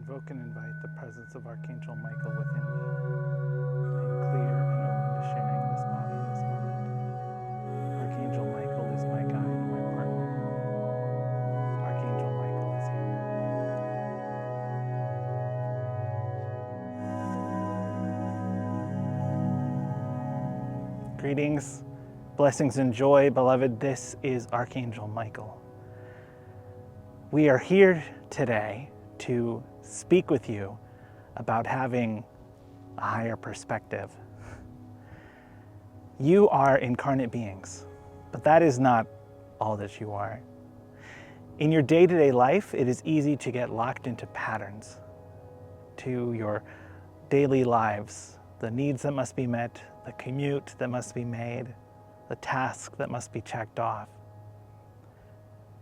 invoke and invite the presence of Archangel Michael within me. I am clear and open to sharing this body in this moment. Archangel Michael is my guide and my partner. Archangel Michael is here. Greetings, blessings, and joy, beloved. This is Archangel Michael. We are here today to speak with you about having a higher perspective. You are incarnate beings, but that is not all that you are. In your day-to-day life, it is easy to get locked into patterns, to your daily lives, the needs that must be met, the commute that must be made, the task that must be checked off.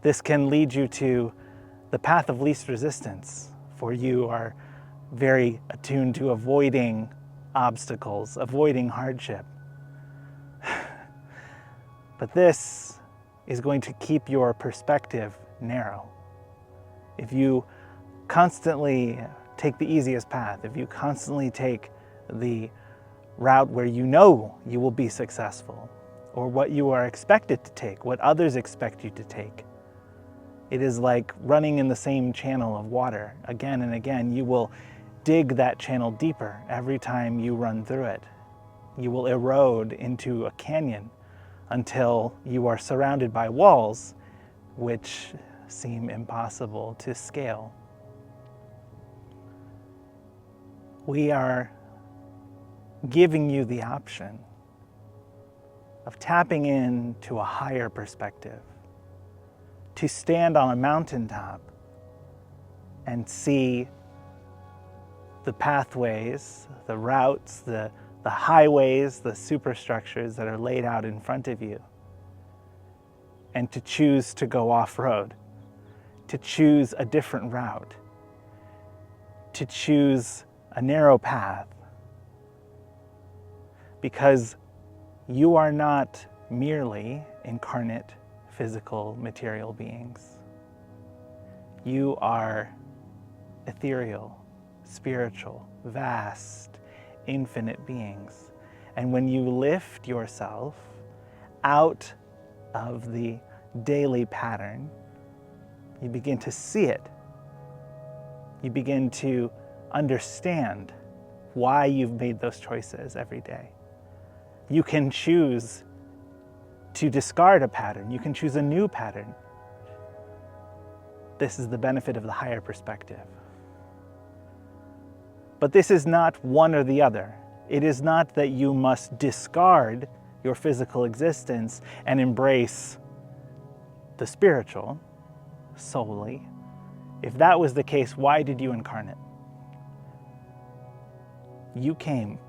This can lead you to the path of least resistance, for you are very attuned to avoiding obstacles, avoiding hardship. But this is going to keep your perspective narrow. If you constantly take the easiest path, if you constantly take the route where you know you will be successful, or what you are expected to take, what others expect you to take, it is like running in the same channel of water again and again. You will dig that channel deeper every time you run through it. You will erode into a canyon until you are surrounded by walls which seem impossible to scale. We are giving you the option of tapping into a higher perspective, to stand on a mountaintop and see the pathways, the routes, the highways, the superstructures that are laid out in front of you, and to choose to go off-road, to choose a different route, to choose a narrow path, because you are not merely incarnate physical, material beings. You are ethereal, spiritual, vast, infinite beings. And when you lift yourself out of the daily pattern, you begin to see it. You begin to understand why you've made those choices every day. You can choose to discard a pattern. You can choose a new pattern. This is the benefit of the higher perspective. But this is not one or the other. It is not that you must discard your physical existence and embrace the spiritual solely. If that was the case, why did you incarnate? You came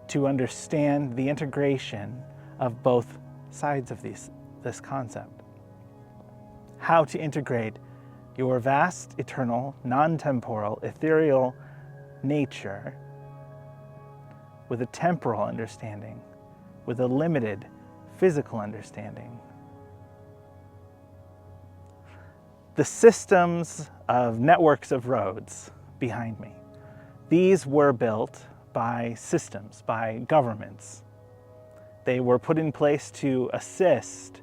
to understand the integration of both sides of this concept. How to integrate your vast, eternal, non-temporal, ethereal nature with a temporal understanding, with a limited physical understanding. The systems of networks of roads behind me, these were built by systems, by governments. They were put in place to assist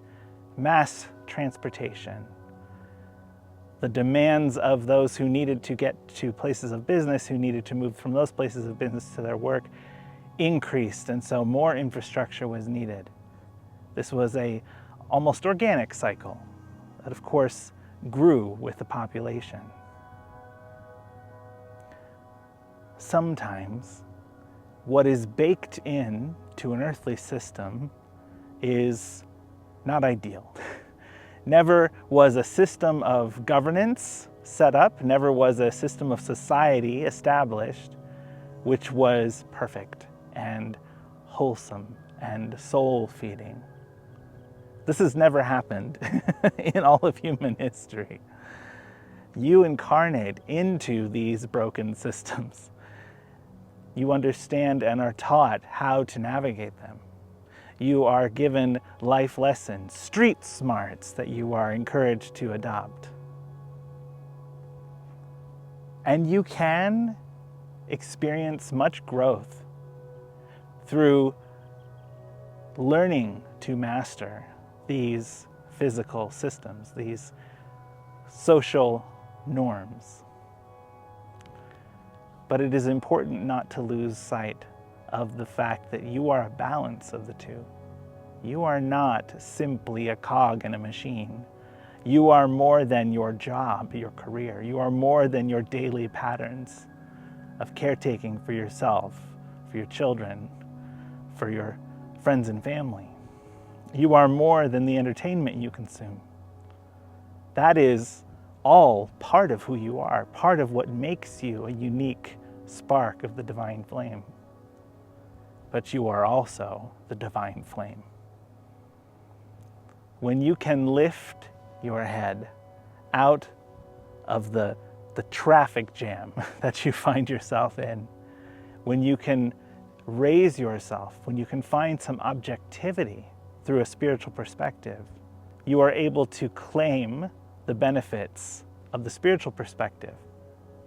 mass transportation. The demands of those who needed to get to places of business, who needed to move from those places of business to their work, increased, and so more infrastructure was needed. This was an almost organic cycle that, of course, grew with the population. Sometimes what is baked in to an earthly system is not ideal. Never was a system of governance set up, never was a system of society established which was perfect and wholesome and soul-feeding. This has never happened in all of human history. You incarnate into these broken systems. You understand and are taught how to navigate them. You are given life lessons, street smarts that you are encouraged to adopt. And you can experience much growth through learning to master these physical systems, these social norms. But it is important not to lose sight of the fact that you are a balance of the two. You are not simply a cog in a machine. You are more than your job, your career. You are more than your daily patterns of caretaking for yourself, for your children, for your friends and family. You are more than the entertainment you consume. That is all part of who you are, part of what makes you a unique spark of the divine flame. But you are also the divine flame. When you can lift your head out of the traffic jam that you find yourself in, when you can raise yourself, when you can find some objectivity through a spiritual perspective, you are able to claim the benefits of the spiritual perspective.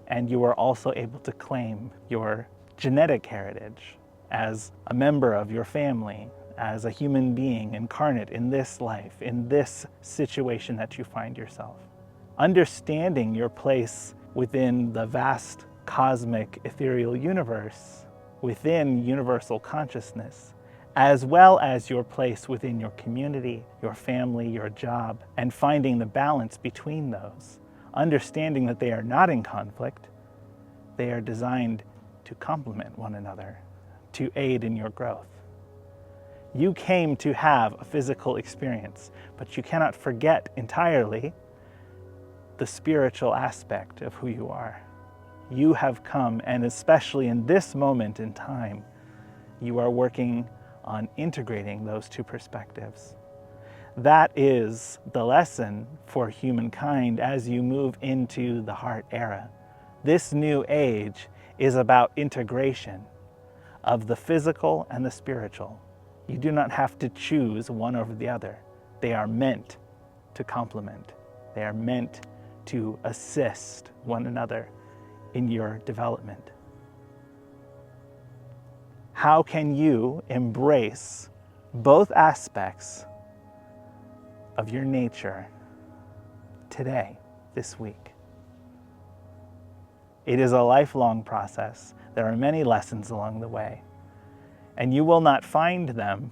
And you are also able to claim your genetic heritage as a member of your family, as a human being incarnate in this life, in this situation that you find yourself. Understanding your place within the vast cosmic ethereal universe, within universal consciousness, as well as your place within your community, your family, your job, and finding the balance between those. Understanding that they are not in conflict, they are designed to complement one another, to aid in your growth. You came to have a physical experience, but you cannot forget entirely the spiritual aspect of who you are. You have come, and especially in this moment in time, you are working on integrating those two perspectives. That is the lesson for humankind as you move into the heart era. This new age is about integration of the physical and the spiritual. You do not have to choose one over the other. They are meant to complement. They are meant to assist one another in your development. How can you embrace both aspects of your nature today, this week? It is a lifelong process. There are many lessons along the way, and you will not find them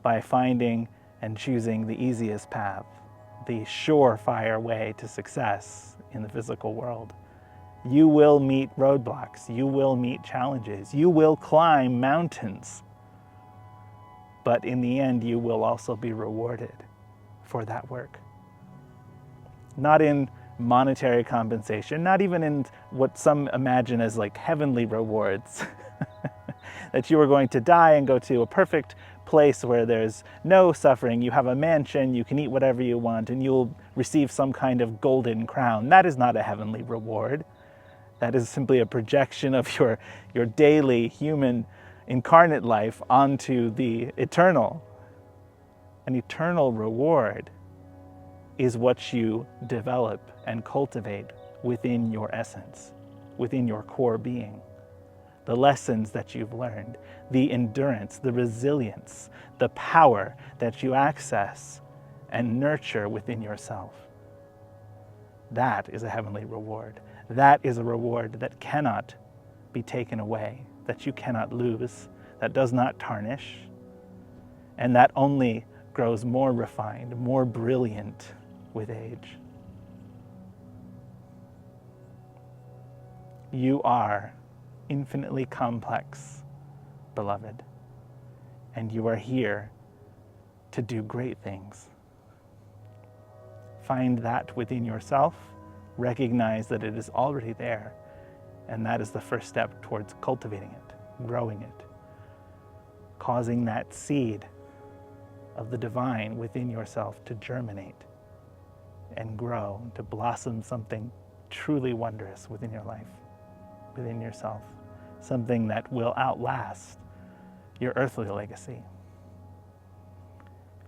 by finding and choosing the easiest path, the surefire way to success in the physical world. You will meet roadblocks, you will meet challenges, you will climb mountains, but in the end you will also be rewarded for that work. Not in monetary compensation, not even in what some imagine as like heavenly rewards, that you are going to die and go to a perfect place where there's no suffering, you have a mansion, you can eat whatever you want, and you'll receive some kind of golden crown. That is not a heavenly reward. That is simply a projection of your daily human incarnate life onto the eternal. An eternal reward is what you develop and cultivate within your essence, within your core being. The lessons that you've learned, the endurance, the resilience, the power that you access and nurture within yourself. That is a heavenly reward. That is a reward that cannot be taken away, that you cannot lose, that does not tarnish, and that only grows more refined, more brilliant with age. You are infinitely complex, beloved, and you are here to do great things. Find that within yourself, recognize that it is already there, and that is the first step towards cultivating it, growing it, causing that seed of the divine within yourself to germinate and grow, to blossom something truly wondrous within your life, within yourself, something that will outlast your earthly legacy.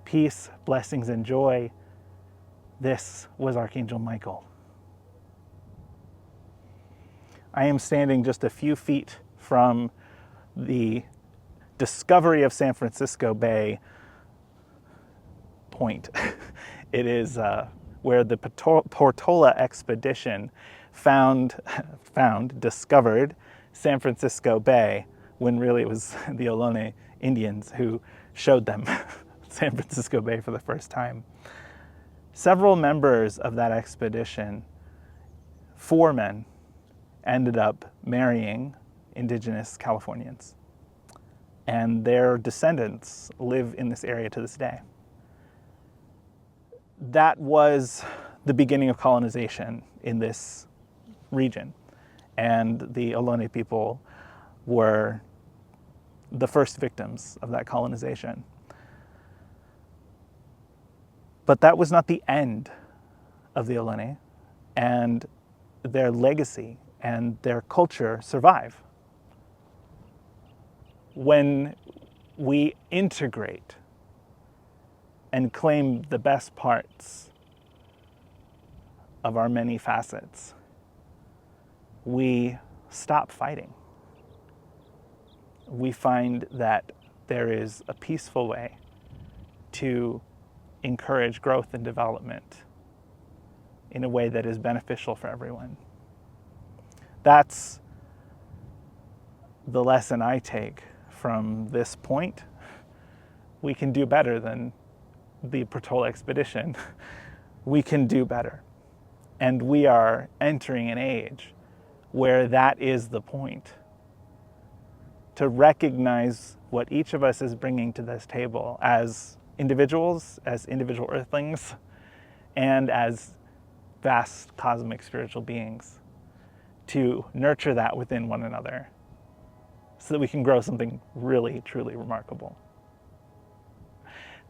Peace, blessings, and joy. This was Archangel Michael. I am standing just a few feet from the discovery of San Francisco Bay point. It is where the Portola expedition discovered San Francisco Bay, when really it was the Ohlone Indians who showed them San Francisco Bay for the first time. Several members of that expedition, 4 men, ended up marrying indigenous Californians, and their descendants live in this area to this day. That was the beginning of colonization in this region, and the Ohlone people were the first victims of that colonization. But that was not the end of the Ohlone, and their legacy and their culture survive. When we integrate and claim the best parts of our many facets, we stop fighting. We find that there is a peaceful way to encourage growth and development in a way that is beneficial for everyone. That's the lesson I take from this point. We can do better than the Portola expedition. We can do better. And we are entering an age where that is the point. To recognize what each of us is bringing to this table as individuals, as individual earthlings, and as vast cosmic spiritual beings. To nurture that within one another so that we can grow something really, truly remarkable.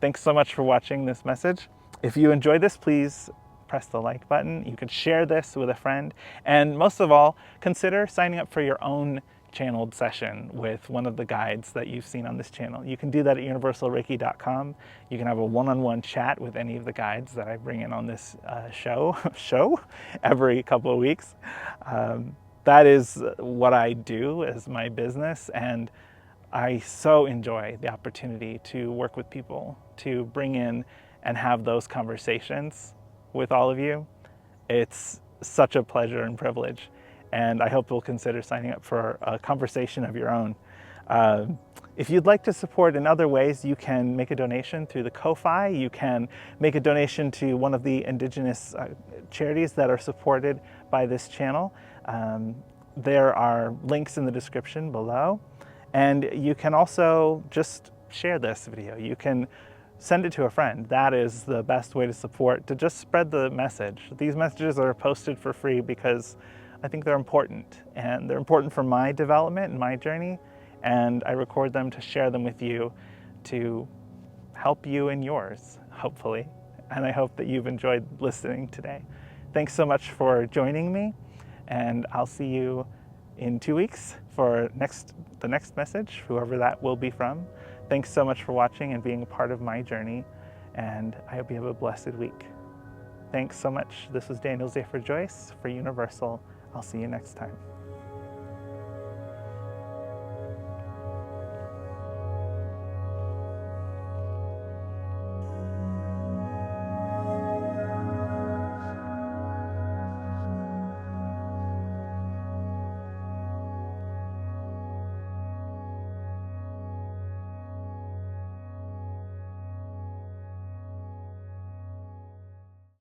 Thanks so much for watching this message. If you enjoyed this, please press the like button. You can share this with a friend. And most of all, consider signing up for your own channeled session with one of the guides that you've seen on this channel. You can do that at universalreiki.com. You can have a one-on-one chat with any of the guides that I bring in on this show every couple of weeks. That is what I do as my business, and I so enjoy the opportunity to work with people, to bring in and have those conversations with all of you. It's such a pleasure and privilege, and I hope you'll consider signing up for a conversation of your own. If you'd like to support in other ways, you can make a donation through the Ko-Fi. You can make a donation to one of the indigenous charities that are supported by this channel. There are links in the description below. And you can also just share this video. You can send it to a friend. That is the best way to support, to just spread the message. These messages are posted for free because I think they're important, and they're important for my development and my journey, and I record them to share them with you to help you in yours, hopefully. And I hope that you've enjoyed listening today. Thanks so much for joining me, and I'll see you in 2 weeks for the next message, whoever that will be from. Thanks so much for watching and being a part of my journey, and I hope you have a blessed week. Thanks so much. This was Daniel Zafer-Joyce for Universal. I'll see you next time.